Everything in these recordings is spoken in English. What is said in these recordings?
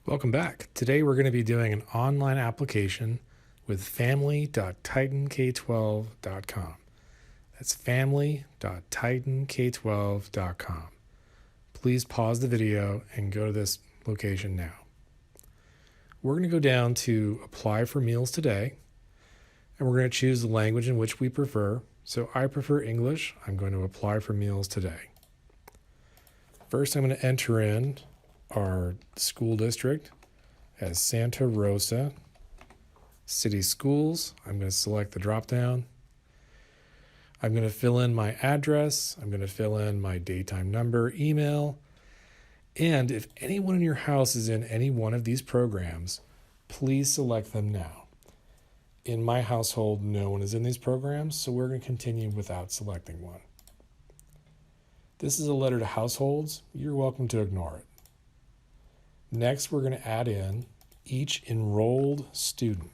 Welcome back. Today we're going to be doing an online application with family.titank12.com. That's family.titank12.com. Please pause the video and go to this location now. We're going to go down to apply for meals today, and we're going to choose the language in which we prefer. So I prefer English. I'm going to apply for meals today. First, I'm going to enter in our school district as Santa Rosa City Schools. I'm going to select the drop down. I'm going to fill in my address. I'm going to fill in my daytime number, email, and if anyone in your house is in any one of these programs, please select them now. In my household, no one is in these programs, so we're going to continue without selecting one. This is a letter to households. You're welcome to ignore it. Next, we're going to add in each enrolled student.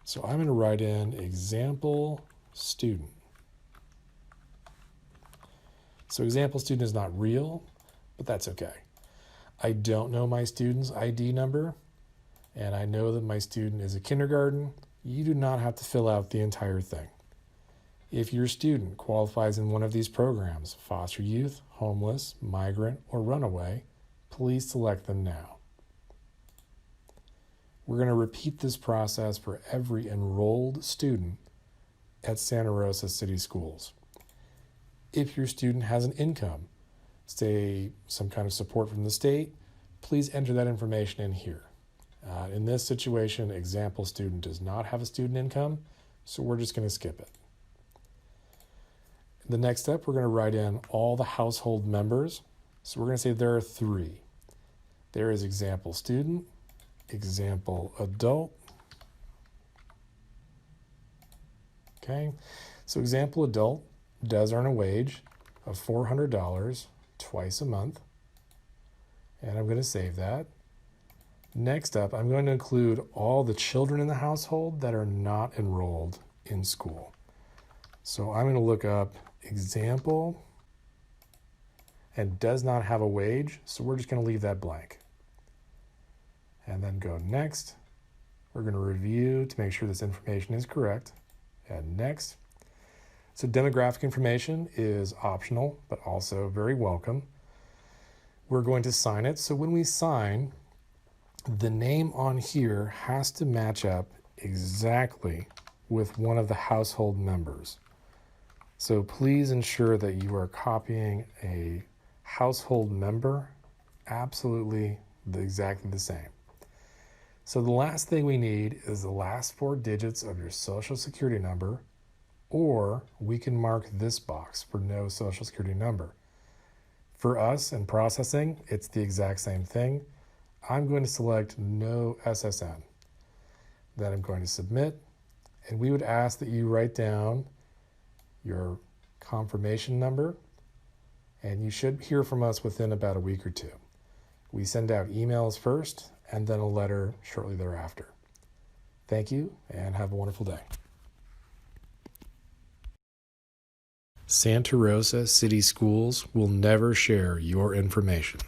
So I'm going to write in example student. So example student is not real, but that's okay. I don't know my student's ID number, and I know that my student is a kindergarten. You do not have to fill out the entire thing. If your student qualifies in one of these programs, foster youth, homeless, migrant, or runaway, please select them now. We're going to repeat this process for every enrolled student at Santa Rosa City Schools. If your student has an income, say some kind of support from the state, please enter that information in here. In this situation, example student does not have a student income, so we're just going to skip it. The next step, we're going to write in all the household members. So we're going to say there are 3. There is example student, example adult. Okay, so example adult does earn a wage of $400 twice a month. And I'm going to save that. Next up, I'm going to include all the children in the household that are not enrolled in school. So I'm going to look up example and does not have a wage, so we're just going to leave that blank. And then go next. We're going to review to make sure this information is correct. And next. So demographic information is optional, but also very welcome. We're going to sign it. So when we sign, the name on here has to match up exactly with one of the household members. So please ensure that you are copying a household member absolutely exactly the same. So the last thing we need is the last 4 digits of your social security number, or we can mark this box for no social security number. For us in processing, it's the exact same thing. I'm going to select no SSN. Then I'm going to submit, and we would ask that you write down your confirmation number, and you should hear from us within about a week or 2. We send out emails first and then a letter shortly thereafter. Thank you and have a wonderful day. Santa Rosa City Schools will never share your information.